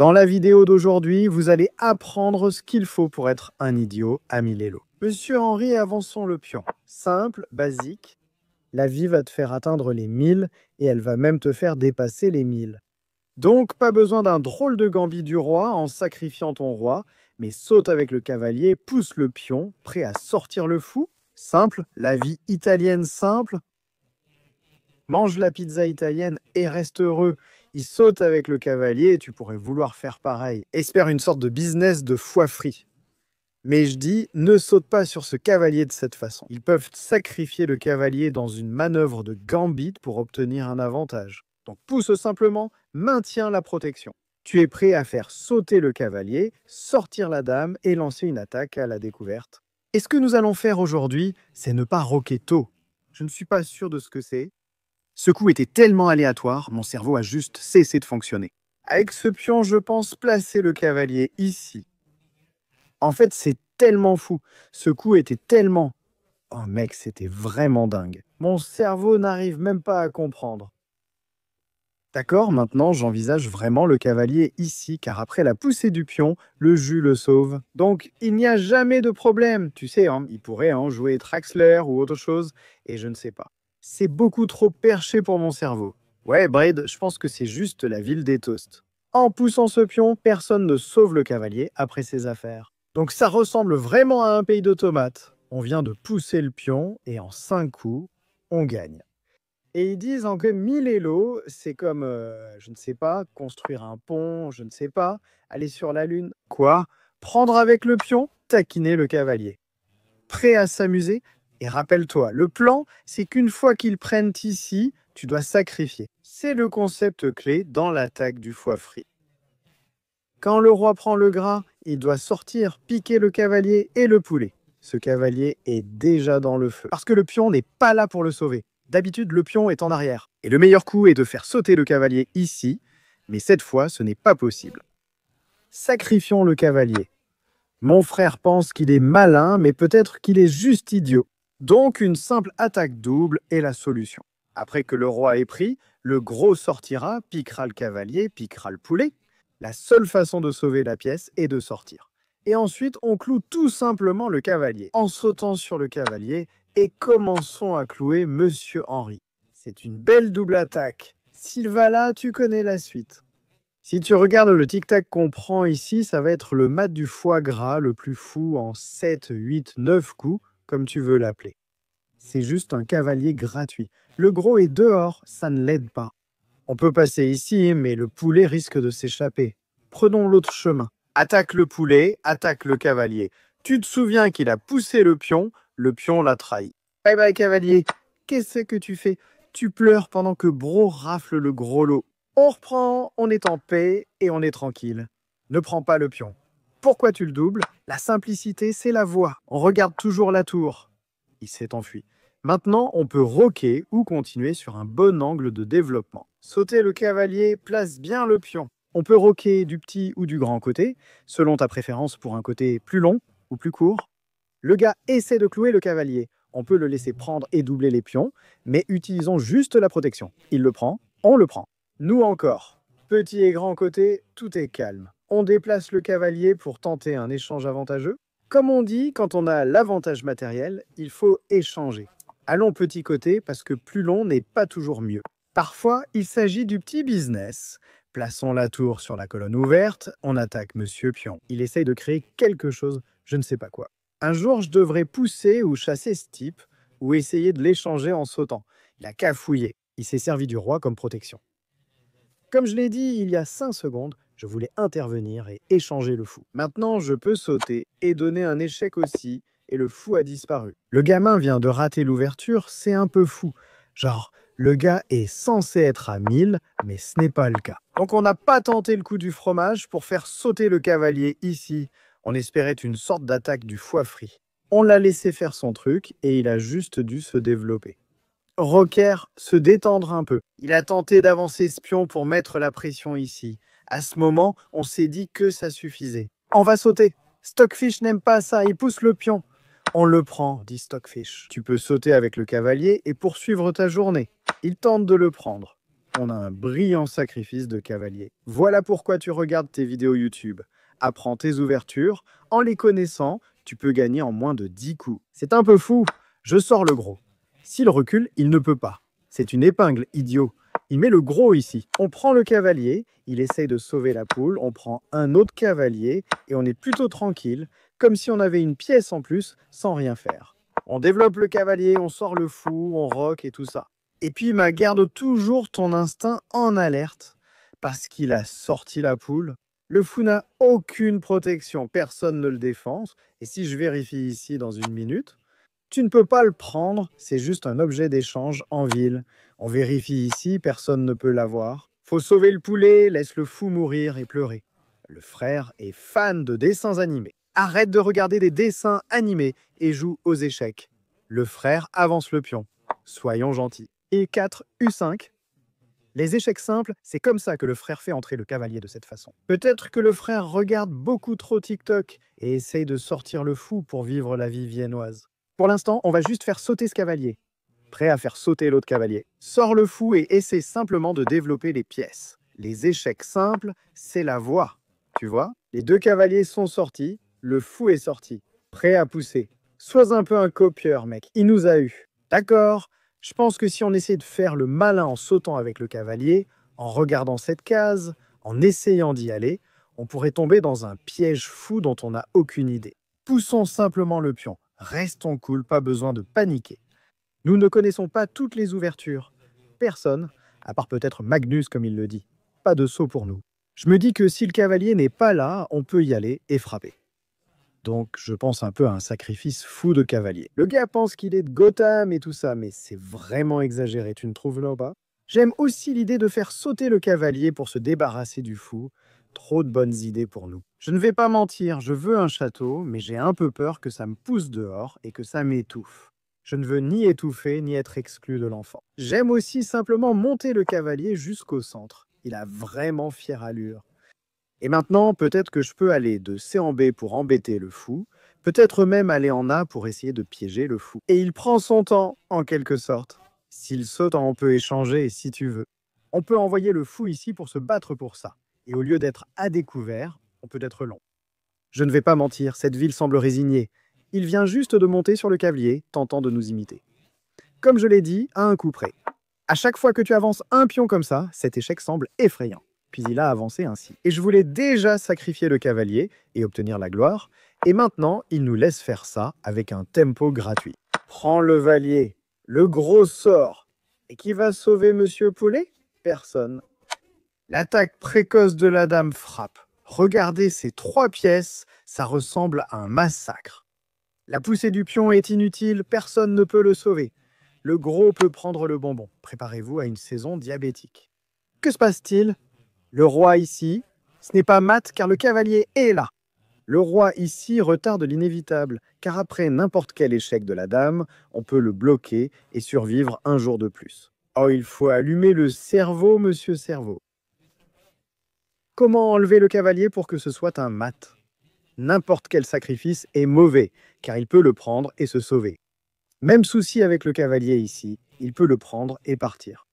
Dans la vidéo d'aujourd'hui, vous allez apprendre ce qu'il faut pour être un idiot à 1000 élos. Monsieur Henri, avançons le pion. Simple, basique. La vie va te faire atteindre les 1000 et elle va même te faire dépasser les 1000. Donc, pas besoin d'un drôle de gambit du roi en sacrifiant ton roi, mais saute avec le cavalier, pousse le pion, prêt à sortir le fou. Simple, la vie italienne simple. Mange la pizza italienne et reste heureux. Il saute avec le cavalier et tu pourrais vouloir faire pareil. Espère une sorte de business de foie frit. Mais je dis, ne saute pas sur ce cavalier de cette façon. Ils peuvent sacrifier le cavalier dans une manœuvre de gambit pour obtenir un avantage. Donc pousse simplement, maintiens la protection. Tu es prêt à faire sauter le cavalier, sortir la dame et lancer une attaque à la découverte. Et ce que nous allons faire aujourd'hui, c'est ne pas roquer tôt. Je ne suis pas sûr de ce que c'est. Ce coup était tellement aléatoire, mon cerveau a juste cessé de fonctionner. Avec ce pion, je pense placer le cavalier ici. En fait, c'est tellement fou. Ce coup était tellement... Oh mec, c'était vraiment dingue. Mon cerveau n'arrive même pas à comprendre. D'accord, maintenant j'envisage vraiment le cavalier ici, car après la poussée du pion, le jus le sauve. Donc il n'y a jamais de problème. Tu sais, hein, il pourrait jouer Traxler ou autre chose, et je ne sais pas. C'est beaucoup trop perché pour mon cerveau. Ouais, Braid, je pense que c'est juste la ville des toasts. En poussant ce pion, personne ne sauve le cavalier après ses affaires. Donc ça ressemble vraiment à un pays de tomates. On vient de pousser le pion, et en 5 coups, on gagne. Et ils disent que 1000 élos, c'est comme, je ne sais pas, construire un pont, je ne sais pas, aller sur la lune. Quoi? Prendre avec le pion, taquiner le cavalier. Prêt à s'amuser? Et rappelle-toi, le plan, c'est qu'une fois qu'ils prennent ici, tu dois sacrifier. C'est le concept clé dans l'attaque du foie frit. Quand le roi prend le gras, il doit sortir, piquer le cavalier et le poulet. Ce cavalier est déjà dans le feu, parce que le pion n'est pas là pour le sauver. D'habitude, le pion est en arrière. Et le meilleur coup est de faire sauter le cavalier ici, mais cette fois, ce n'est pas possible. Sacrifions le cavalier. Mon frère pense qu'il est malin, mais peut-être qu'il est juste idiot. Donc, une simple attaque double est la solution. Après que le roi est pris, le gros sortira, piquera le cavalier, piquera le poulet. La seule façon de sauver la pièce est de sortir. Et ensuite, on cloue tout simplement le cavalier. En sautant sur le cavalier, et commençons à clouer Monsieur Henri. C'est une belle double attaque. Sylvala, tu connais la suite. Si tu regardes le tic-tac qu'on prend ici, ça va être le mat du foie gras le plus fou en 7, 8, 9 coups, comme tu veux l'appeler. C'est juste un cavalier gratuit. Le gros est dehors, ça ne l'aide pas. On peut passer ici, mais le poulet risque de s'échapper. Prenons l'autre chemin. Attaque le poulet, attaque le cavalier. Tu te souviens qu'il a poussé le pion l'a trahi. Bye bye cavalier, qu'est-ce que tu fais? Tu pleures pendant que Bro rafle le gros lot. On reprend, on est en paix et on est tranquille. Ne prends pas le pion. Pourquoi tu le doubles? La simplicité, c'est la voie. On regarde toujours la tour. Il s'est enfui. Maintenant, on peut roquer ou continuer sur un bon angle de développement. Sauter le cavalier, place bien le pion. On peut roquer du petit ou du grand côté, selon ta préférence pour un côté plus long ou plus court. Le gars essaie de clouer le cavalier. On peut le laisser prendre et doubler les pions, mais utilisons juste la protection. Il le prend, on le prend. Nous encore. Petit et grand côté, tout est calme. On déplace le cavalier pour tenter un échange avantageux. Comme on dit, quand on a l'avantage matériel, il faut échanger. Allons petit côté parce que plus long n'est pas toujours mieux. Parfois, il s'agit du petit business. Plaçons la tour sur la colonne ouverte, on attaque Monsieur Pion. Il essaye de créer quelque chose, je ne sais pas quoi. Un jour, je devrais pousser ou chasser ce type, ou essayer de l'échanger en sautant. Il a cafouillé. Il s'est servi du roi comme protection. Comme je l'ai dit il y a 5 secondes, je voulais intervenir et échanger le fou. Maintenant, je peux sauter et donner un échec aussi, et le fou a disparu. Le gamin vient de rater l'ouverture, c'est un peu fou. Genre, le gars est censé être à 1000, mais ce n'est pas le cas. Donc on n'a pas tenté le coup du fromage pour faire sauter le cavalier ici. On espérait une sorte d'attaque du foie frit. On l'a laissé faire son truc et il a juste dû se développer. Rocker, se détendre un peu. Il a tenté d'avancer espion pour mettre la pression ici. À ce moment, on s'est dit que ça suffisait. On va sauter. Stockfish n'aime pas ça, il pousse le pion. On le prend, dit Stockfish. Tu peux sauter avec le cavalier et poursuivre ta journée. Il tente de le prendre. on a un brillant sacrifice de cavalier. Voilà pourquoi tu regardes tes vidéos YouTube. Apprends tes ouvertures. En les connaissant, tu peux gagner en moins de 10 coups. C'est un peu fou. Je sors le gros. S'il recule, il ne peut pas. C'est une épingle, idiot. Il met le gros ici. On prend le cavalier, il essaye de sauver la poule, on prend un autre cavalier et on est plutôt tranquille, comme si on avait une pièce en plus sans rien faire. On développe le cavalier, on sort le fou, on rock et tout ça. Et puis, garde toujours ton instinct en alerte, parce qu'il a sorti la poule. Le fou n'a aucune protection, personne ne le défend. Et si je vérifie ici dans une minute, tu ne peux pas le prendre, c'est juste un objet d'échange en ville. On vérifie ici, personne ne peut l'avoir. Faut sauver le poulet, laisse le fou mourir et pleurer. Le frère est fan de dessins animés. Arrête de regarder des dessins animés et joue aux échecs. Le frère avance le pion. Soyons gentils. E4, U5. Les échecs simples, c'est comme ça que le frère fait entrer le cavalier de cette façon. Peut-être que le frère regarde beaucoup trop TikTok et essaye de sortir le fou pour vivre la vie viennoise. Pour l'instant, on va juste faire sauter ce cavalier. Prêt à faire sauter l'autre cavalier. Sors le fou et essaie simplement de développer les pièces. Les échecs simples, c'est la voie. Tu vois? Les deux cavaliers sont sortis, le fou est sorti. Prêt à pousser. Sois un peu un copieur, mec. Il nous a eu. D'accord? Je pense que si on essaie de faire le malin en sautant avec le cavalier, en regardant cette case, en essayant d'y aller, on pourrait tomber dans un piège fou dont on n'a aucune idée. Poussons simplement le pion. Restons cool, pas besoin de paniquer. Nous ne connaissons pas toutes les ouvertures. Personne, à part peut-être Magnus comme il le dit. Pas de saut pour nous. Je me dis que si le cavalier n'est pas là, on peut y aller et frapper. Donc je pense un peu à un sacrifice fou de cavalier. Le gars pense qu'il est de Gotham et tout ça, mais c'est vraiment exagéré, tu ne trouves là pas? J'aime aussi l'idée de faire sauter le cavalier pour se débarrasser du fou. Trop de bonnes idées pour nous. Je ne vais pas mentir, je veux un château, mais j'ai un peu peur que ça me pousse dehors et que ça m'étouffe. Je ne veux ni étouffer, ni être exclu de l'enfant. J'aime aussi simplement monter le cavalier jusqu'au centre. Il a vraiment fière allure. Et maintenant, peut-être que je peux aller de C en B pour embêter le fou, peut-être même aller en A pour essayer de piéger le fou. Et il prend son temps, en quelque sorte. S'il saute, on peut échanger si tu veux. On peut envoyer le fou ici pour se battre pour ça. Et au lieu d'être à découvert, on peut être long. Je ne vais pas mentir, cette ville semble résignée. Il vient juste de monter sur le cavalier, tentant de nous imiter. Comme je l'ai dit, à un coup près. À chaque fois que tu avances un pion comme ça, cet échec semble effrayant. Puis il a avancé ainsi. Et je voulais déjà sacrifier le cavalier et obtenir la gloire, et maintenant il nous laisse faire ça avec un tempo gratuit. Prends le valier, le gros sort. Et qui va sauver Monsieur Poulet? Personne. L'attaque précoce de la dame frappe. Regardez ces 3 pièces, ça ressemble à un massacre. La poussée du pion est inutile, personne ne peut le sauver. Le gros peut prendre le bonbon. Préparez-vous à une saison diabétique. Que se passe-t-il? Le roi ici, ce n'est pas mat car le cavalier est là. Le roi ici retarde l'inévitable, car après n'importe quel échec de la dame, on peut le bloquer et survivre un jour de plus. Oh, il faut allumer le cerveau, monsieur cerveau. Comment enlever le cavalier pour que ce soit un mat? N'importe quel sacrifice est mauvais, car il peut le prendre et se sauver. Même souci avec le cavalier ici, il peut le prendre et partir.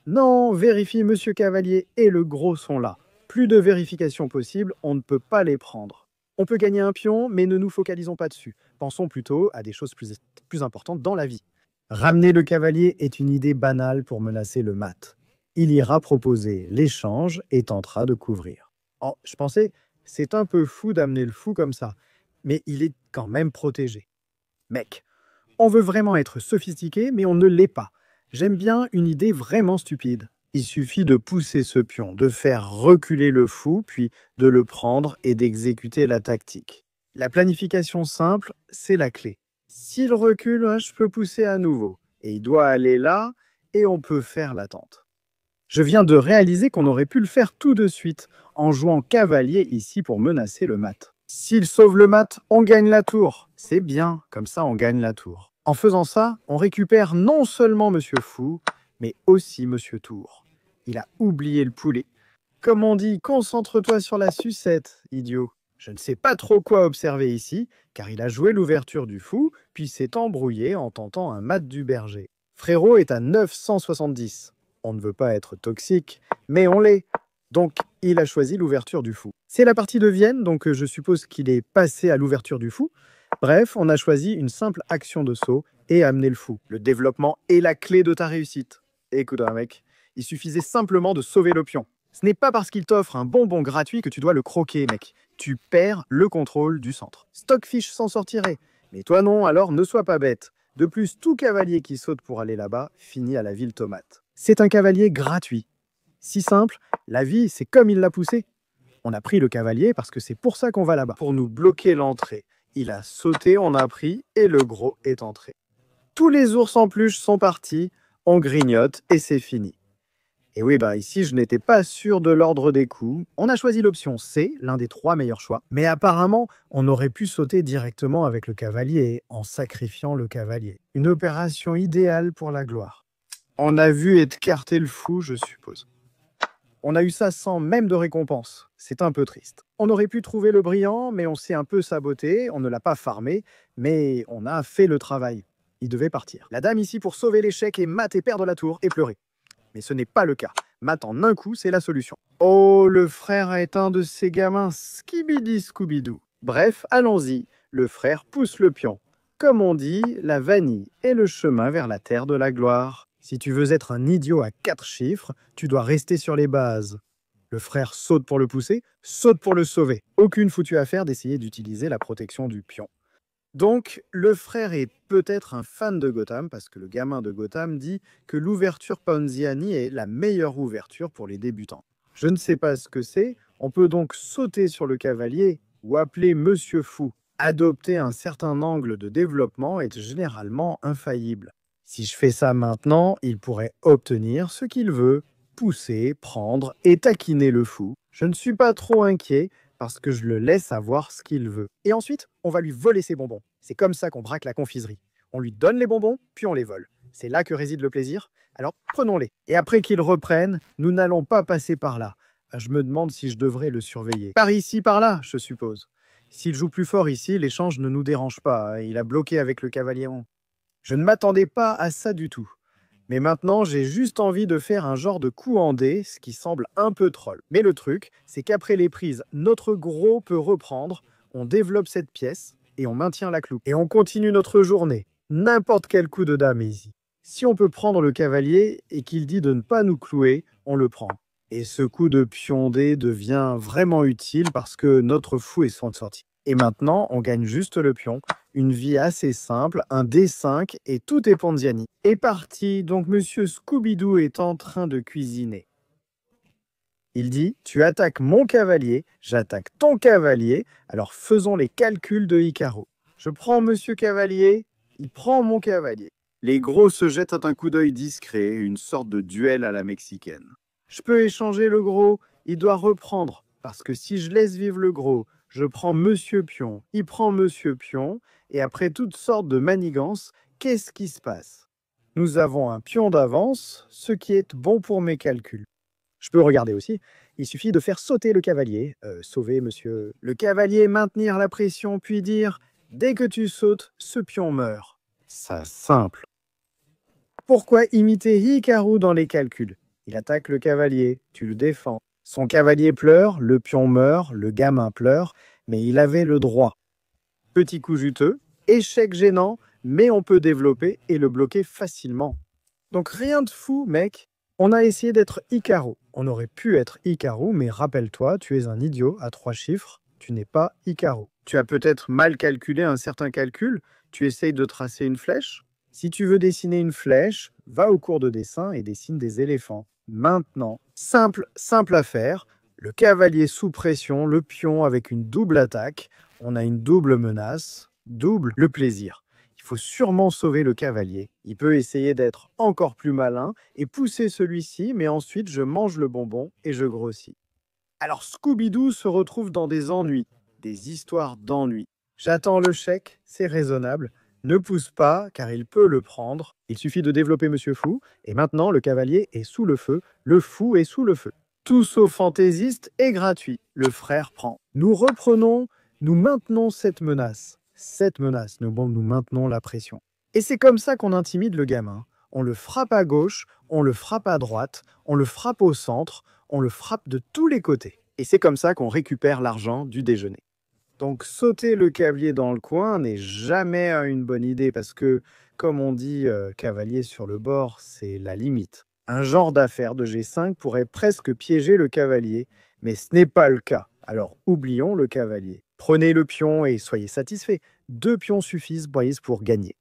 Non, vérifie Monsieur Cavalier et le gros sont là. Plus de vérification possible, on ne peut pas les prendre. On peut gagner un pion, mais ne nous focalisons pas dessus. Pensons plutôt à des choses plus importantes dans la vie. Ramener le cavalier est une idée banale pour menacer le mat. Il ira proposer l'échange et tentera de couvrir. Oh, je pensais, c'est un peu fou d'amener le fou comme ça, mais il est quand même protégé. Mec, on veut vraiment être sophistiqué, mais on ne l'est pas. J'aime bien une idée vraiment stupide. Il suffit de pousser ce pion, de faire reculer le fou, puis de le prendre et d'exécuter la tactique. La planification simple, c'est la clé. S'il recule, je peux pousser à nouveau. Et il doit aller là, et on peut faire l'attente. Je viens de réaliser qu'on aurait pu le faire tout de suite, en jouant cavalier ici pour menacer le mat. S'il sauve le mat, on gagne la tour. C'est bien, comme ça on gagne la tour. En faisant ça, on récupère non seulement Monsieur Fou, mais aussi Monsieur Tour. Il a oublié le poulet. Comme on dit, concentre-toi sur la sucette, idiot. Je ne sais pas trop quoi observer ici, car il a joué l'ouverture du fou, puis s'est embrouillé en tentant un mat du berger. Frérot est à 970. On ne veut pas être toxique, mais on l'est. Donc, il a choisi l'ouverture du fou. C'est la partie de Vienne, donc je suppose qu'il est passé à l'ouverture du fou. Bref, on a choisi une simple action de saut et amener le fou. Le développement est la clé de ta réussite. Écoute, mec, il suffisait simplement de sauver le pion. Ce n'est pas parce qu'il t'offre un bonbon gratuit que tu dois le croquer, mec. Tu perds le contrôle du centre. Stockfish s'en sortirait. Mais toi non, alors ne sois pas bête. De plus, tout cavalier qui saute pour aller là-bas finit à la ville tomate. C'est un cavalier gratuit. Si simple, la vie, c'est comme il l'a poussé. On a pris le cavalier parce que c'est pour ça qu'on va là-bas. Pour nous bloquer l'entrée. Il a sauté, on a pris, et le gros est entré. Tous les ours en peluche sont partis, on grignote et c'est fini. Et oui, ici, je n'étais pas sûr de l'ordre des coups. On a choisi l'option C, l'un des 3 meilleurs choix. Mais apparemment, on aurait pu sauter directement avec le cavalier, en sacrifiant le cavalier. Une opération idéale pour la gloire. On a vu écarter le fou, je suppose. On a eu ça sans même de récompense. C'est un peu triste. On aurait pu trouver le brillant, mais on s'est un peu saboté. On ne l'a pas farmé, mais on a fait le travail. Il devait partir. La dame ici pour sauver l'échec et mat et perdre la tour et pleurer. Mais ce n'est pas le cas. Mat en un coup, c'est la solution. Oh, le frère est un de ces gamins skibidi Scooby-Doo. Bref, allons-y. Le frère pousse le pion. Comme on dit, la vanille est le chemin vers la terre de la gloire. Si tu veux être un idiot à 4 chiffres, tu dois rester sur les bases. Le frère saute pour le pousser, saute pour le sauver. Aucune foutue affaire d'essayer d'utiliser la protection du pion. Donc, le frère est peut-être un fan de Gotham, parce que le gamin de Gotham dit que l'ouverture Ponziani est la meilleure ouverture pour les débutants. Je ne sais pas ce que c'est, on peut donc sauter sur le cavalier ou appeler Monsieur Fou. Adopter un certain angle de développement est généralement infaillible. Si je fais ça maintenant, il pourrait obtenir ce qu'il veut, pousser, prendre et taquiner le fou. Je ne suis pas trop inquiet, parce que je le laisse avoir ce qu'il veut. Et ensuite, on va lui voler ses bonbons. C'est comme ça qu'on braque la confiserie. On lui donne les bonbons, puis on les vole. C'est là que réside le plaisir. Alors prenons-les. Et après qu'il reprenne, nous n'allons pas passer par là. Je me demande si je devrais le surveiller. Par ici, par là, je suppose. S'il joue plus fort ici, l'échange ne nous dérange pas. Il a bloqué avec le cavalier. Je ne m'attendais pas à ça du tout. Mais maintenant, j'ai juste envie de faire un genre de coup en dé, ce qui semble un peu troll. Mais le truc, c'est qu'après les prises, notre gros peut reprendre, on développe cette pièce et on maintient la cloupe. Et on continue notre journée. N'importe quel coup de dame ici. Si on peut prendre le cavalier et qu'il dit de ne pas nous clouer, on le prend. Et ce coup de pion dé devient vraiment utile parce que notre fou est sorti. Et maintenant, on gagne juste le pion. Une vie assez simple, un D5 et tout est Ponziani. Et parti, donc Monsieur Scooby-Doo est en train de cuisiner. Il dit, tu attaques mon cavalier, j'attaque ton cavalier, alors faisons les calculs de Icaro. Je prends Monsieur Cavalier, il prend mon cavalier. Les gros se jettent un coup d'œil discret, une sorte de duel à la mexicaine. Je peux échanger le gros, il doit reprendre, parce que si je laisse vivre le gros, je prends Monsieur Pion, il prend Monsieur Pion, et après toutes sortes de manigances, qu'est-ce qui se passe? Nous avons un pion d'avance, ce qui est bon pour mes calculs. Je peux regarder aussi, il suffit de faire sauter le cavalier, sauver monsieur. Le cavalier maintenir la pression, puis dire « Dès que tu sautes, ce pion meurt ». Ça simple. Pourquoi imiter Hikaru dans les calculs? Il attaque le cavalier, tu le défends. Son cavalier pleure, le pion meurt, le gamin pleure, mais il avait le droit. Petit coup juteux, échec gênant, mais on peut développer et le bloquer facilement. Donc rien de fou, mec. On a essayé d'être Hikaru. On aurait pu être Hikaru, mais rappelle-toi, tu es un idiot à 3 chiffres, tu n'es pas Hikaru. Tu as peut-être mal calculé un certain calcul, tu essayes de tracer une flèche. Si tu veux dessiner une flèche, va au cours de dessin et dessine des éléphants. Maintenant, simple à faire, le cavalier sous pression, le pion avec une double attaque, on a une double menace, double le plaisir. Il faut sûrement sauver le cavalier. Il peut essayer d'être encore plus malin et pousser celui-ci, mais ensuite je mange le bonbon et je grossis. Alors Scooby-Doo se retrouve dans des ennuis, des histoires d'ennuis. J'attends le chèque, c'est raisonnable. Ne pousse pas, car il peut le prendre. Il suffit de développer Monsieur Fou, et maintenant le cavalier est sous le feu, le fou est sous le feu. Tout sauf fantaisiste et gratuit. Le frère prend. Nous reprenons, nous maintenons cette menace. Nous maintenons la pression. Et c'est comme ça qu'on intimide le gamin. On le frappe à gauche, on le frappe à droite, on le frappe au centre, on le frappe de tous les côtés. Et c'est comme ça qu'on récupère l'argent du déjeuner. Donc sauter le cavalier dans le coin n'est jamais une bonne idée parce que, comme on dit, cavalier sur le bord, c'est la limite. Un genre d'affaire de G5 pourrait presque piéger le cavalier, mais ce n'est pas le cas. Alors oublions le cavalier. Prenez le pion et soyez satisfait. 2 pions suffisent, boys, pour gagner.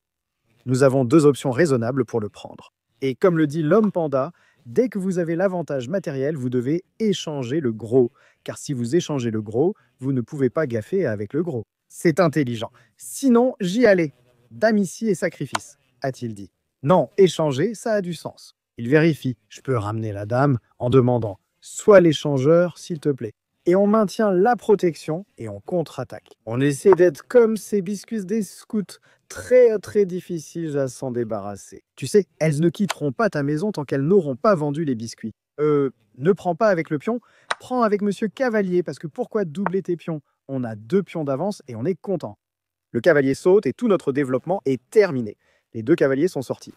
Nous avons 2 options raisonnables pour le prendre. Et comme le dit l'homme panda, dès que vous avez l'avantage matériel, vous devez échanger le gros. Car si vous échangez le gros, vous ne pouvez pas gaffer avec le gros. C'est intelligent. Sinon, j'y allais. Dame ici et sacrifice, a-t-il dit. Non, échanger, ça a du sens. Il vérifie. Je peux ramener la dame en demandant « Sois l'échangeur, s'il te plaît ». Et on maintient la protection et on contre-attaque. On essaie d'être comme ces biscuits des scouts, très difficiles à s'en débarrasser. Tu sais, elles ne quitteront pas ta maison tant qu'elles n'auront pas vendu les biscuits. Ne prends pas avec le pion, prends avec Monsieur Cavalier, parce que pourquoi doubler tes pions? On a 2 pions d'avance et on est content. Le cavalier saute et tout notre développement est terminé. Les 2 cavaliers sont sortis.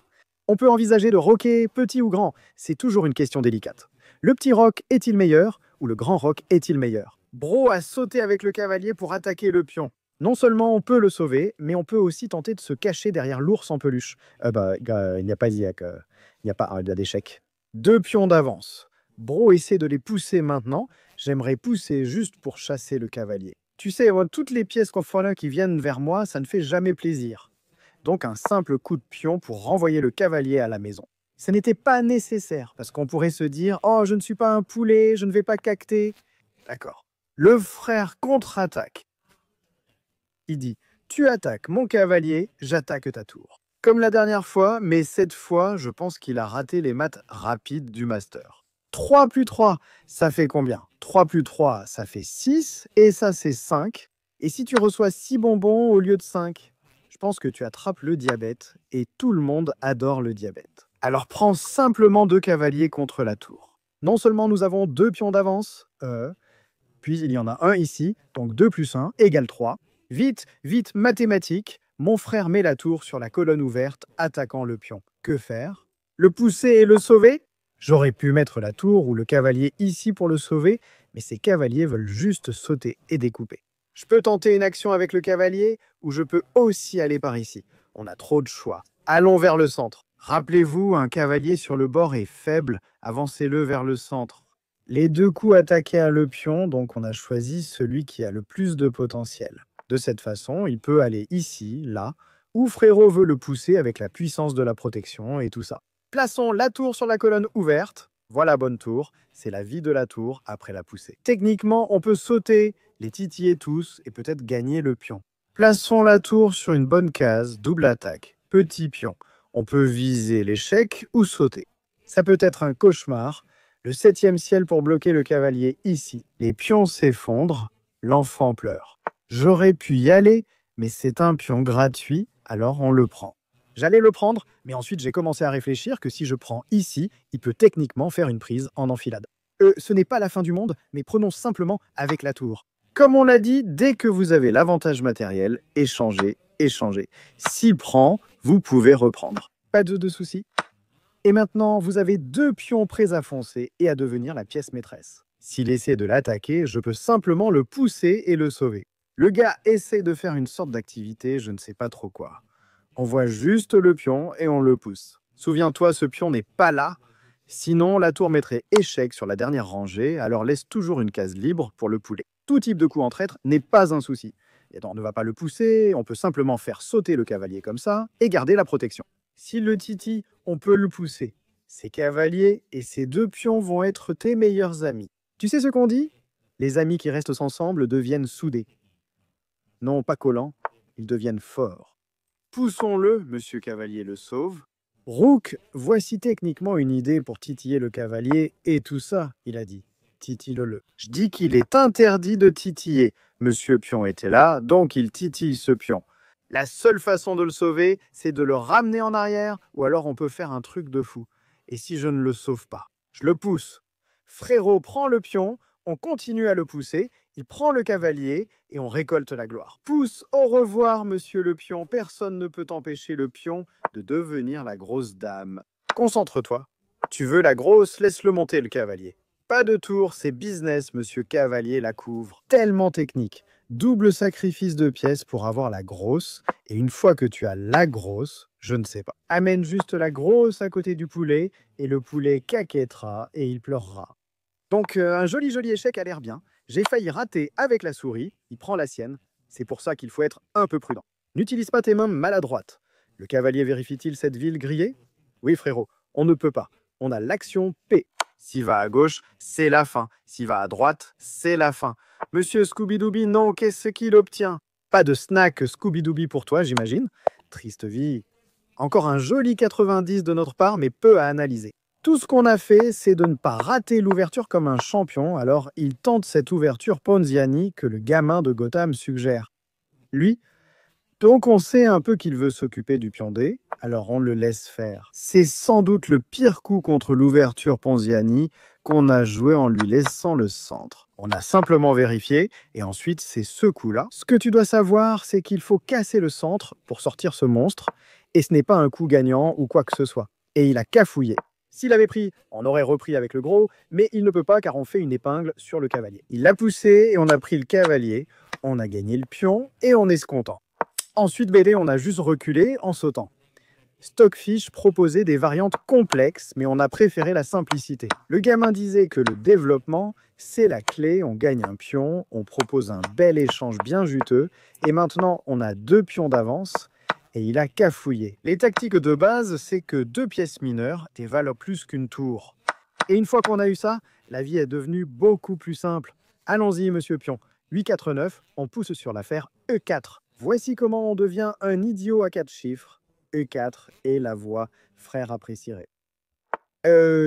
On peut envisager de roquer petit ou grand, c'est toujours une question délicate. Le petit roc est-il meilleur ou le grand roc est-il meilleur? Bro a sauté avec le cavalier pour attaquer le pion. Non seulement on peut le sauver, mais on peut aussi tenter de se cacher derrière l'ours en peluche. Il n'y a pas d'IAC, il n'y a pas d'échec. 2 pions d'avance. Bro essaie de les pousser maintenant. J'aimerais pousser juste pour chasser le cavalier. Tu sais, toutes les pièces qui viennent vers moi, ça ne fait jamais plaisir. Donc un simple coup de pion pour renvoyer le cavalier à la maison. Ce n'était pas nécessaire, parce qu'on pourrait se dire « Oh, je ne suis pas un poulet, je ne vais pas cacter. » D'accord. Le frère contre-attaque. Il dit « Tu attaques mon cavalier, j'attaque ta tour. » Comme la dernière fois, mais cette fois, je pense qu'il a raté les maths rapides du master. 3 plus 3, ça fait combien? 3 plus 3, ça fait 6, et ça c'est 5. Et si tu reçois 6 bonbons au lieu de 5? Je pense que tu attrapes le diabète, et tout le monde adore le diabète. Alors prends simplement 2 cavaliers contre la tour. Non seulement nous avons 2 pions d'avance, puis il y en a un ici, donc 2 plus 1 égale 3. Vite, mathématiques, mon frère met la tour sur la colonne ouverte, attaquant le pion. Que faire? Le pousser et le sauver? J'aurais pu mettre la tour ou le cavalier ici pour le sauver, mais ces cavaliers veulent juste sauter et découper. Je peux tenter une action avec le cavalier, ou je peux aussi aller par ici. On a trop de choix. Allons vers le centre. Rappelez-vous, un cavalier sur le bord est faible, avancez-le vers le centre. Les 2 coups attaqués à le pion, donc on a choisi celui qui a le plus de potentiel. De cette façon, il peut aller ici, là, ou Frérot veut le pousser avec la puissance de la protection et tout ça. Plaçons la tour sur la colonne ouverte. Voilà bonne tour, c'est la vie de la tour après la poussée. Techniquement, on peut sauter, les titiller tous et peut-être gagner le pion. Plaçons la tour sur une bonne case, double attaque, petit pion. On peut viser l'échec ou sauter. Ça peut être un cauchemar. Le 7e ciel pour bloquer le cavalier ici. Les pions s'effondrent, l'enfant pleure. J'aurais pu y aller, mais c'est un pion gratuit, alors on le prend. J'allais le prendre, mais ensuite j'ai commencé à réfléchir que si je prends ici, il peut techniquement faire une prise en enfilade. Ce n'est pas la fin du monde, mais prenons simplement avec la tour. Comme on l'a dit, dès que vous avez l'avantage matériel, échangez. S'il prend, vous pouvez reprendre. Pas de soucis. Et maintenant, vous avez 2 pions prêts à foncer et à devenir la pièce maîtresse. S'il essaie de l'attaquer, je peux simplement le pousser et le sauver. Le gars essaie de faire une sorte d'activité, je ne sais pas trop quoi. On voit juste le pion et on le pousse. Souviens-toi, ce pion n'est pas là. Sinon, la tour mettrait échec sur la dernière rangée, alors laisse toujours une case libre pour le poulet. Tout type de coup en traître n'est pas un souci. Et on ne va pas le pousser, on peut simplement faire sauter le cavalier comme ça et garder la protection. S'il le titille, on peut le pousser. Ces cavaliers et ces 2 pions vont être tes meilleurs amis. Tu sais ce qu'on dit? Les amis qui restent ensemble deviennent soudés. Non, pas collants, ils deviennent forts. Poussons-le, monsieur Cavalier le sauve. Rook, voici techniquement une idée pour titiller le cavalier et tout ça, il a dit. Titille-le. Je dis qu'il est interdit de titiller. Monsieur Pion était là, donc il titille ce pion. La seule façon de le sauver, c'est de le ramener en arrière, ou alors on peut faire un truc de fou. Et si je ne le sauve pas? Je le pousse. Frérot prend le pion, on continue à le pousser, Il prend le cavalier et on récolte la gloire. Pousse, au revoir, monsieur le pion. Personne ne peut empêcher le pion de devenir la grosse dame. Concentre-toi. Tu veux la grosse, laisse-le monter le cavalier. Pas de tour, c'est business, monsieur cavalier la couvre. Tellement technique. Double sacrifice de pièces pour avoir la grosse. Et une fois que tu as la grosse, je ne sais pas. Amène juste la grosse à côté du poulet et le poulet caquettera et il pleurera. Donc un joli échec a l'air bien. J'ai failli rater avec la souris, il prend la sienne. C'est pour ça qu'il faut être un peu prudent. N'utilise pas tes mains maladroites. Le cavalier vérifie-t-il cette ville grillée? Oui frérot, on ne peut pas. On a l'action P. S'il va à gauche, c'est la fin. S'il va à droite, c'est la fin. Monsieur Scooby-Dooby, non, qu'est-ce qu'il obtient? Pas de snack Scooby-Dooby pour toi, j'imagine. Triste vie. Encore un joli 90 de notre part, mais peu à analyser. Tout ce qu'on a fait, c'est de ne pas rater l'ouverture comme un champion, alors il tente cette ouverture Ponziani que le gamin de Gotham suggère. Lui, donc on sait un peu qu'il veut s'occuper du pion D, alors on le laisse faire. C'est sans doute le pire coup contre l'ouverture Ponziani qu'on a joué en lui laissant le centre. On a simplement vérifié, et ensuite c'est ce coup-là. Ce que tu dois savoir, c'est qu'il faut casser le centre pour sortir ce monstre, et ce n'est pas un coup gagnant ou quoi que ce soit. Et il a cafouillé. S'il avait pris, on aurait repris avec le gros, mais il ne peut pas car on fait une épingle sur le cavalier. Il l'a poussé et on a pris le cavalier, on a gagné le pion et on est content. Ensuite, BD, on a juste reculé en sautant. Stockfish proposait des variantes complexes, mais on a préféré la simplicité. Le gamin disait que le développement, c'est la clé, on gagne un pion, on propose un bel échange bien juteux, et maintenant on a 2 pions d'avance, et il a cafouillé. Les tactiques de base, c'est que 2 pièces mineures te valent plus qu'une tour. Et une fois qu'on a eu ça, la vie est devenue beaucoup plus simple. Allons-y, monsieur pion. 8-4-9, on pousse sur l'affaire E4. Voici comment on devient un idiot à 4 chiffres. E4 et la voix frère apprécierait.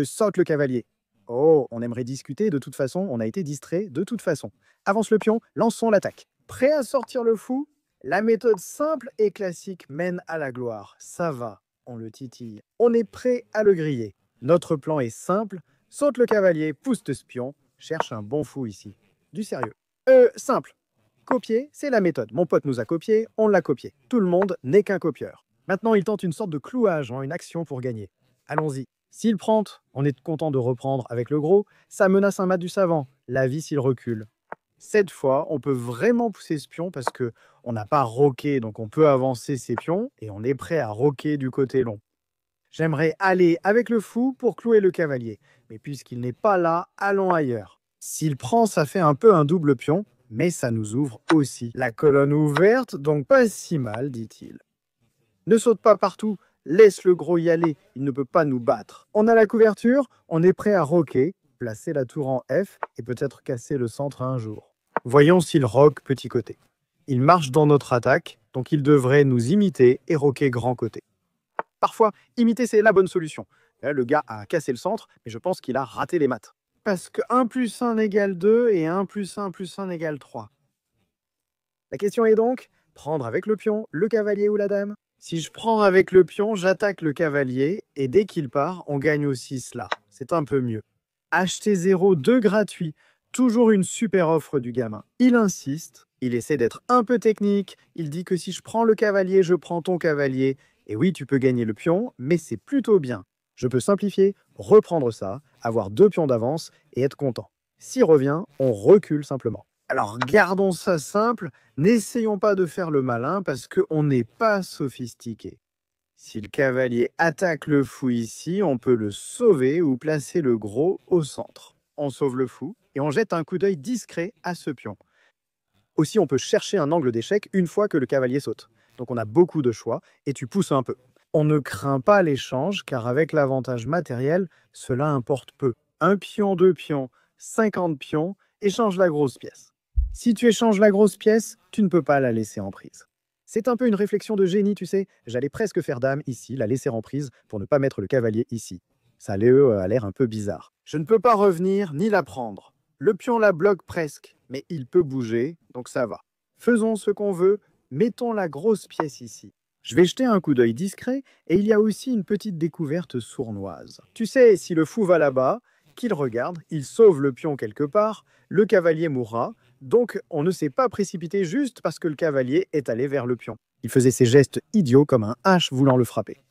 Saute le cavalier. Oh, on aimerait discuter, de toute façon, on a été distrait de toute façon. Avance le pion, lançons l'attaque. Prêt à sortir le fou? La méthode simple et classique mène à la gloire. Ça va, on le titille. On est prêt à le griller. Notre plan est simple. Saute le cavalier, pousse ce pion. Cherche un bon fou ici. Du sérieux. Simple. Copier, c'est la méthode. Mon pote nous a copié, on l'a copié. Tout le monde n'est qu'un copieur. Maintenant, il tente une sorte de clouage en une action pour gagner. Allons-y. S'il prend, on est content de reprendre avec le gros. Ça menace un mat du savant. La vie s'il recule. Cette fois, on peut vraiment pousser ce pion parce que on n'a pas roqué, donc on peut avancer ses pions et on est prêt à roquer du côté long. J'aimerais aller avec le fou pour clouer le cavalier, mais puisqu'il n'est pas là, allons ailleurs. S'il prend, ça fait un peu un double pion, mais ça nous ouvre aussi. La colonne ouverte, donc pas si mal, dit-il. Ne saute pas partout, laisse le gros y aller, il ne peut pas nous battre. On a la couverture, on est prêt à roquer, placer la tour en F et peut-être casser le centre un jour. Voyons s'il roque petit côté. Il marche dans notre attaque, donc il devrait nous imiter et roquer grand côté. Parfois, imiter c'est la bonne solution. Là, le gars a cassé le centre, mais je pense qu'il a raté les maths. Parce que 1 plus 1 égale 2 et 1 plus 1 plus 1 égale 3. La question est donc, prendre avec le pion, le cavalier ou la dame? Si je prends avec le pion, j'attaque le cavalier, et dès qu'il part, on gagne aussi cela. C'est un peu mieux. Acheter 0,2 gratuit. Toujours une super offre du gamin. Il insiste, il essaie d'être un peu technique, il dit que si je prends le cavalier, je prends ton cavalier. Et oui, tu peux gagner le pion, mais c'est plutôt bien. Je peux simplifier, reprendre ça, avoir 2 pions d'avance et être content. S'il revient, on recule simplement. Alors gardons ça simple, n'essayons pas de faire le malin parce qu'on n'est pas sophistiqué. Si le cavalier attaque le fou ici, on peut le sauver ou placer le gros au centre. On sauve le fou et on jette un coup d'œil discret à ce pion. Aussi, on peut chercher un angle d'échec une fois que le cavalier saute. Donc on a beaucoup de choix et tu pousses un peu. On ne craint pas l'échange car avec l'avantage matériel, cela importe peu. 1 pion, 2 pions, 50 pions, échange la grosse pièce. Si tu échanges la grosse pièce, tu ne peux pas la laisser en prise. C'est un peu une réflexion de génie, tu sais. J'allais presque faire dame ici, la laisser en prise pour ne pas mettre le cavalier ici. Ça a l'air un peu bizarre. Je ne peux pas revenir ni la prendre. Le pion la bloque presque, mais il peut bouger, donc ça va. Faisons ce qu'on veut, mettons la grosse pièce ici. Je vais jeter un coup d'œil discret, et il y a aussi une petite découverte sournoise. Tu sais, si le fou va là-bas, qu'il regarde, il sauve le pion quelque part, le cavalier mourra, Donc, on ne s'est pas précipité juste parce que le cavalier est allé vers le pion. Il faisait ses gestes idiots comme un H voulant le frapper.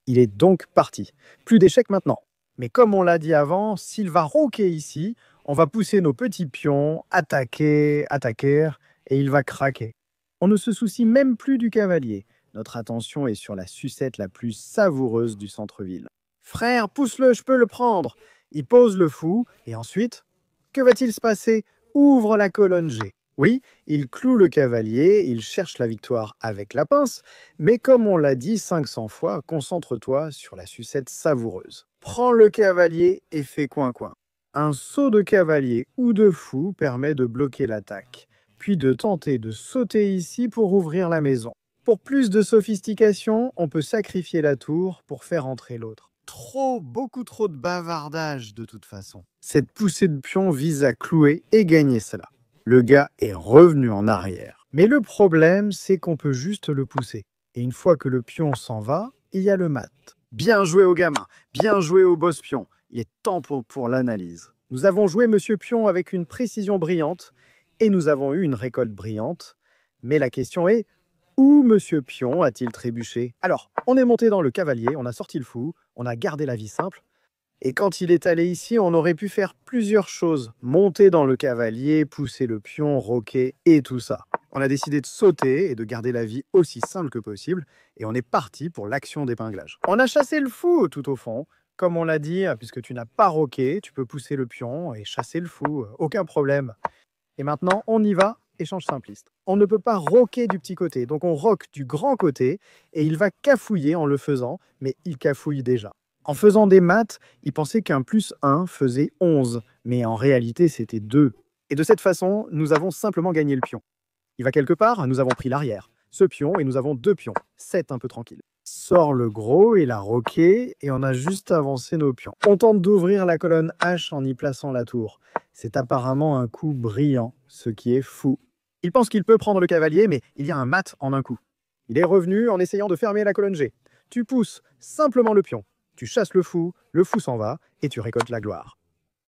Il est donc parti. Plus d'échecs maintenant. Mais comme on l'a dit avant, s'il va roquer ici, on va pousser nos petits pions, attaquer, et il va craquer. On ne se soucie même plus du cavalier. Notre attention est sur la sucette la plus savoureuse du centre-ville. Frère, pousse-le, je peux le prendre. Il pose le fou, et ensuite, que va-t-il se passer? Ouvre la colonne G. Oui, il cloue le cavalier, il cherche la victoire avec la pince, mais comme on l'a dit 500 fois, concentre-toi sur la sucette savoureuse. Prends le cavalier et fais coin-coin. Un saut de cavalier ou de fou permet de bloquer l'attaque, puis de tenter de sauter ici pour ouvrir la maison. Pour plus de sophistication, on peut sacrifier la tour pour faire entrer l'autre. Beaucoup trop de bavardage de toute façon. Cette poussée de pion vise à clouer et gagner cela. Le gars est revenu en arrière. Mais le problème, c'est qu'on peut juste le pousser. Et une fois que le pion s'en va, il y a le mat. Bien joué au gamin, bien joué au boss pion. Il est temps pour l'analyse. Nous avons joué Monsieur Pion avec une précision brillante et nous avons eu une récolte brillante. Mais la question est, où Monsieur Pion a-t-il trébuché? Alors, on est monté dans le cavalier, on a sorti le fou, on a gardé la vie simple. Et quand il est allé ici, on aurait pu faire plusieurs choses. Monter dans le cavalier, pousser le pion, roquer et tout ça. On a décidé de sauter et de garder la vie aussi simple que possible. Et on est parti pour l'action d'épinglage. On a chassé le fou tout au fond. Comme on l'a dit, puisque tu n'as pas roqué, tu peux pousser le pion et chasser le fou. Aucun problème. Et maintenant, on y va, échange simpliste. On ne peut pas roquer du petit côté. Donc on roque du grand côté et il va cafouiller en le faisant, mais il cafouille déjà. En faisant des maths, il pensait qu'un plus 1 faisait 11, mais en réalité c'était 2. Et de cette façon, nous avons simplement gagné le pion. Il va quelque part, nous avons pris l'arrière. Ce pion, et nous avons 2 pions. 7 un peu tranquille. Sort le gros et la roquée, et on a juste avancé nos pions. On tente d'ouvrir la colonne H en y plaçant la tour. C'est apparemment un coup brillant, ce qui est fou. Il pense qu'il peut prendre le cavalier, mais il y a un mat en un coup. Il est revenu en essayant de fermer la colonne G. Tu pousses simplement le pion. Tu chasses le fou s'en va et tu récoltes la gloire.